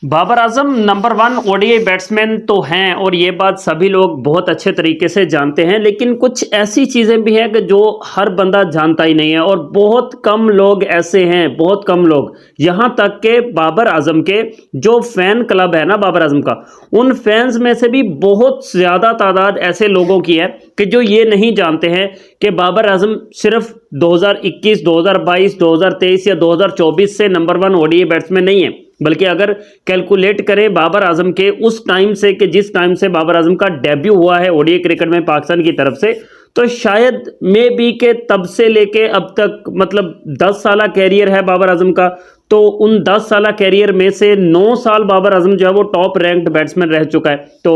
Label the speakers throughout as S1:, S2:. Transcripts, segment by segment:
S1: Babar Azam number 1 ODI batsman तो हैं और ये बात सभी लोग बहुत अच्छे तरीके से जानते हैं, लेकिन कुछ ऐसी चीज़ें भी हैं कि जो हर बंदा जानता ही नहीं है और बहुत कम लोग ऐसे हैं, बहुत कम लोग। यहाँ तक के बाबर आजम के जो फैन क्लब है ना बाबर आजम का, उन फैंस में से भी बहुत ज़्यादा तादाद ऐसे लोगों की है कि जो ये नहीं जानते हैं कि बाबर आजम सिर्फ 2021, 2022, 2023 या 2024 से नंबर 1 ओडीआई बैट्समैन नहीं है, बल्कि अगर कैलकुलेट करें बाबर आजम के उस टाइम से कि जिस टाइम से बाबर आजम का डेब्यू हुआ है ओडीआई क्रिकेट में पाकिस्तान की तरफ से, तो शायद मे बी के तब से लेके अब तक मतलब 10 साल कैरियर है बाबर आजम का। तो उन 10 साल कैरियर में से 9 साल बाबर आजम जो है वो टॉप रैंक्ड बैट्समैन रह चुका है। तो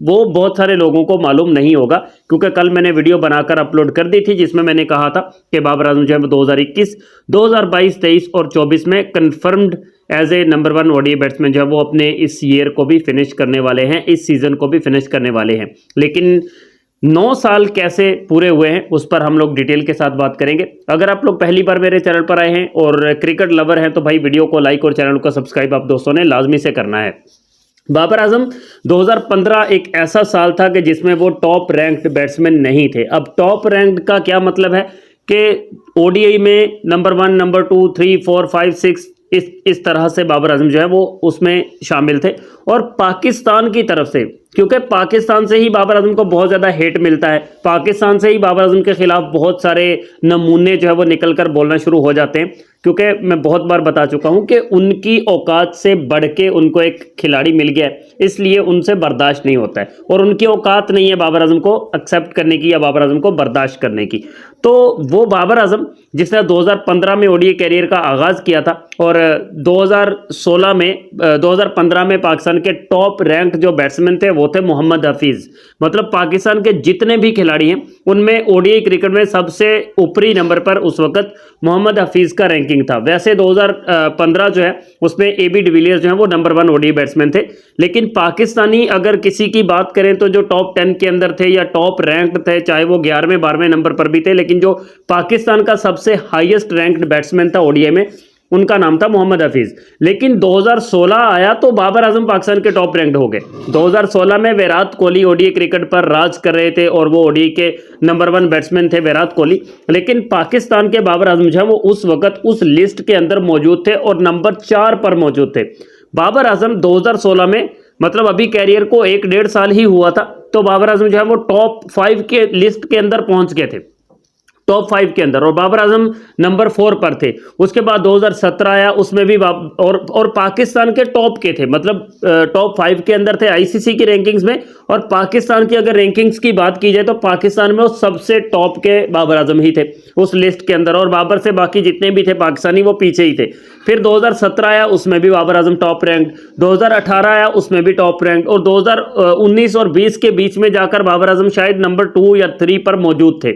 S1: वो बहुत सारे लोगों को मालूम नहीं होगा, क्योंकि कल मैंने वीडियो बनाकर अपलोड कर दी थी जिसमें मैंने कहा था कि बाबर आजम जो है वो 2021, 2022, 23 और 24 में confirmed as a number 1 ODI batsman जो है वो अपने इस ईयर को भी फिनिश करने वाले हैं, इस सीजन को भी फिनिश करने वाले हैं। लेकिन 9 साल कैसे पूरे हुए हैं उस पर हम लोग डिटेल के साथ बात करेंगे। अगर आप लोग पहली बार मेरे चैनल पर आए हैं और क्रिकेट लवर हैं तो भाई वीडियो को लाइक और चैनल को सब्सक्राइब आप दोस्तों ने लाजमी से करना है। बाबर आजम 2015 एक ऐसा साल था कि जिसमें वो टॉप रैंक्ड बैट्समैन नहीं थे। अब टॉप रैंक्ड का क्या मतलब है कि ओडीआई में नंबर 1, नंबर 2, 3, 4, 5, 6 इस तरह से बाबर आजम जो है वो उसमें शामिल थे। और पाकिस्तान की तरफ से, क्योंकि पाकिस्तान से ही बाबर आजम को बहुत ज़्यादा हेट मिलता है, पाकिस्तान से ही बाबर आजम के खिलाफ बहुत सारे नमूने जो है वो निकल कर बोलना शुरू हो जाते हैं, क्योंकि मैं बहुत बार बता चुका हूं कि उनकी औकात से बढ़ के उनको एक खिलाड़ी मिल गया है, इसलिए उनसे बर्दाश्त नहीं होता है और उनकी औकात नहीं है बाबर आजम को एक्सेप्ट करने की या बाबर आजम को बर्दाश्त करने की। तो वो बाबर आजम जिसने 2015 में ओडीआई कैरियर का आगाज़ किया था और 2015 में पाकिस्तान के टॉप रैंक जो बैट्समैन थे वो थे मोहम्मद हफीज़। मतलब पाकिस्तान के जितने भी खिलाड़ी हैं उनमें ओडीआई क्रिकेट में सबसे ऊपरी नंबर पर उस वक्त मोहम्मद हफीज़ का रैंकिंग था। वैसे 2015 जो है उसमें एबी डिविलियर्स जो है वो नंबर 1 ओडीआई बैट्समैन थे, लेकिन पाकिस्तानी अगर किसी की बात करें तो जो टॉप 10 के अंदर थे या टॉप रैंक्ड थे, चाहे वो 11वें 12वें नंबर पर भी थे, लेकिन जो पाकिस्तान का सबसे हाईएस्ट रैंक्ड बैट्समैन था ओडीआई में उनका नाम था मोहम्मद हफीज। लेकिन 2016 आया तो बाबर आजम पाकिस्तान के टॉप रैंक्ड हो गए। 2016 में विराट कोहली ओडीआई क्रिकेट पर राज कर रहे थे और वो ओडीआई के नंबर 1 बैट्समैन थे विराट कोहली, लेकिन पाकिस्तान के बाबर आजम जो है वो उस वक्त उस लिस्ट के अंदर मौजूद थे और नंबर 4 पर मौजूद थे। बाबर आजम 2016 में, मतलब अभी कैरियर को 1-1.5 साल ही हुआ था, तो बाबर आजम जो है वो टॉप 5 के लिस्ट के अंदर पहुंच गए थे, टॉप 5 के अंदर, और बाबर आजम नंबर 4 पर थे। उसके बाद 2017 आया, उसमें भी और पाकिस्तान के टॉप के थे, मतलब टॉप 5 के अंदर थे आईसीसी की रैंकिंग्स में। और पाकिस्तान की अगर रैंकिंग्स की बात की जाए तो पाकिस्तान में वो सबसे टॉप के बाबर आजम ही थे उस लिस्ट के अंदर, और बाबर से बाकी जितने भी थे पाकिस्तानी वो पीछे ही थे। फिर 2017 आया, उसमें भी बाबर आजम टॉप रैंक। 2018 आया, उसमें भी टॉप रैंक, और 2019 और 20 के बीच में जाकर बाबर आजम शायद नंबर 2 या 3 पर मौजूद थे,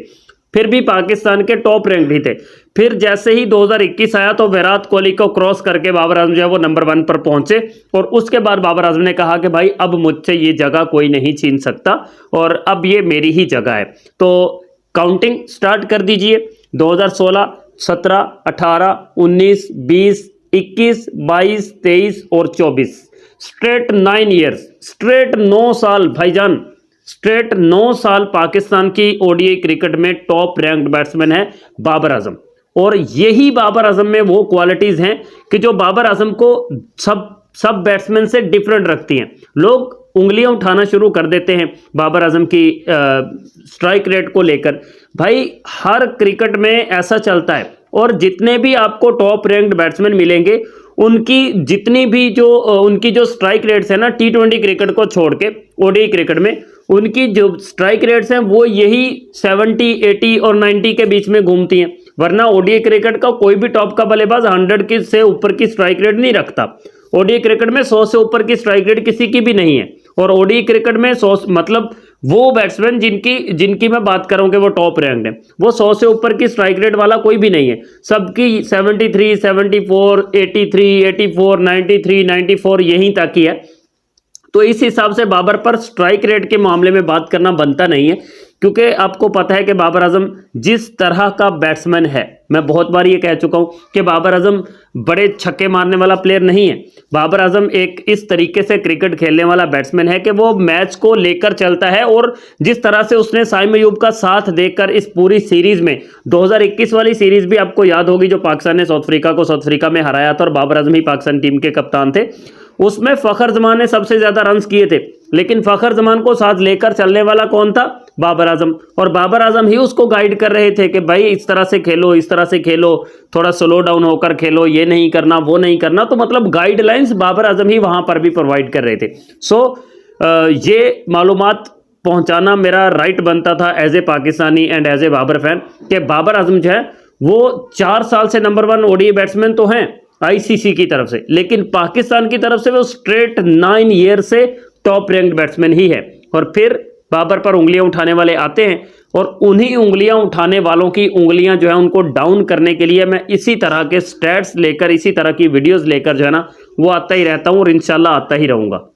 S1: फिर भी पाकिस्तान के टॉप रैंक ही थे। फिर जैसे ही 2021 आया तो विराट कोहली को क्रॉस करके बाबर आजम जो है वो नंबर 1 पर पहुंचे, और उसके बाद बाबर आजम ने कहा कि भाई अब मुझसे ये जगह कोई नहीं छीन सकता और अब ये मेरी ही जगह है। तो काउंटिंग स्टार्ट कर दीजिए। 2016, 17, 18, 19, 20, 21, 22, 23 और 24, स्ट्रेट 9 ईयर्स, स्ट्रेट 9 साल भाईजान, स्ट्रेट 9 साल पाकिस्तान की ओडीआई क्रिकेट में टॉप रैंक्ड बैट्समैन है बाबर आजम। और यही बाबर आजम में वो क्वालिटीज हैं कि जो बाबर आजम को सब बैट्समैन से डिफरेंट रखती हैं। लोग उंगलियां उठाना शुरू कर देते हैं बाबर आजम की स्ट्राइक रेट को लेकर। भाई हर क्रिकेट में ऐसा चलता है, और जितने भी आपको टॉप रैंक्ड बैट्समैन मिलेंगे उनकी जितनी भी उनकी जो स्ट्राइक रेट्स है ना टी20 क्रिकेट को छोड़ के ओडीआई क्रिकेट में, उनकी जो स्ट्राइक रेट्स हैं वो यही 70, 80 और 90 के बीच में घूमती हैं। वरना ओडीआई क्रिकेट का कोई भी टॉप का बल्लेबाज 100 की से ऊपर की स्ट्राइक रेट नहीं रखता। ओडीआई क्रिकेट में 100 से ऊपर की स्ट्राइक रेट किसी की भी नहीं है, और ओडीआई क्रिकेट में 100 मतलब वो बैट्समैन जिनकी मैं बात कर रहा हूं कि वो टॉप रैंक्ड है, वो 100 से ऊपर की स्ट्राइक रेट वाला कोई भी नहीं है। सबकी 73, 74, 83, 84, 93, 94 यहीं तक ही है। तो इस हिसाब से बाबर पर स्ट्राइक रेट के मामले में बात करना बनता नहीं है, क्योंकि आपको पता है कि बाबर आजम जिस तरह का बैट्समैन है मैं बहुत बार ये कह चुका हूं कि बाबर आजम बड़े छक्के मारने वाला प्लेयर नहीं है। बाबर आजम एक इस तरीके से क्रिकेट खेलने वाला बैट्समैन है कि वो मैच को लेकर चलता है, और जिस तरह से उसने साइम अयूब का साथ देकर इस पूरी सीरीज में 2021 वाली सीरीज भी आपको याद होगी जो पाकिस्तान ने साउथ अफ्रीका में हराया था और बाबर आजम ही पाकिस्तान टीम के कप्तान थे, उसमें फखर जमान ने सबसे ज्यादा रन्स किए थे, लेकिन फखर जमान को साथ लेकर चलने वाला कौन था? बाबर आजम। और बाबर आजम ही उसको गाइड कर रहे थे कि भाई इस तरह से खेलो, इस तरह से खेलो, थोड़ा स्लो डाउन होकर खेलो, ये नहीं करना, वो नहीं करना। तो मतलब गाइडलाइंस बाबर आजम ही वहां पर भी प्रोवाइड कर रहे थे। सो ये मालूमात पहुंचाना मेरा राइट बनता था as a Pakistani and as a Babar fan, कि बाबर आजम जो है वो 4 साल से नंबर 1 ओडीआई बैट्समैन तो हैं आईसीसी की तरफ से, लेकिन पाकिस्तान की तरफ से वो स्ट्रेट 9 ईयर से टॉप रैंक्ड बैट्समैन ही है। और फिर बाबर पर उंगलियां उठाने वाले आते हैं, और उन्हीं उंगलियां उठाने वालों की उंगलियां जो है उनको डाउन करने के लिए मैं इसी तरह के स्टैट्स लेकर, इसी तरह की वीडियोस लेकर जो है ना वो आता ही रहता हूं, और इंशाल्लाह आता ही रहूंगा।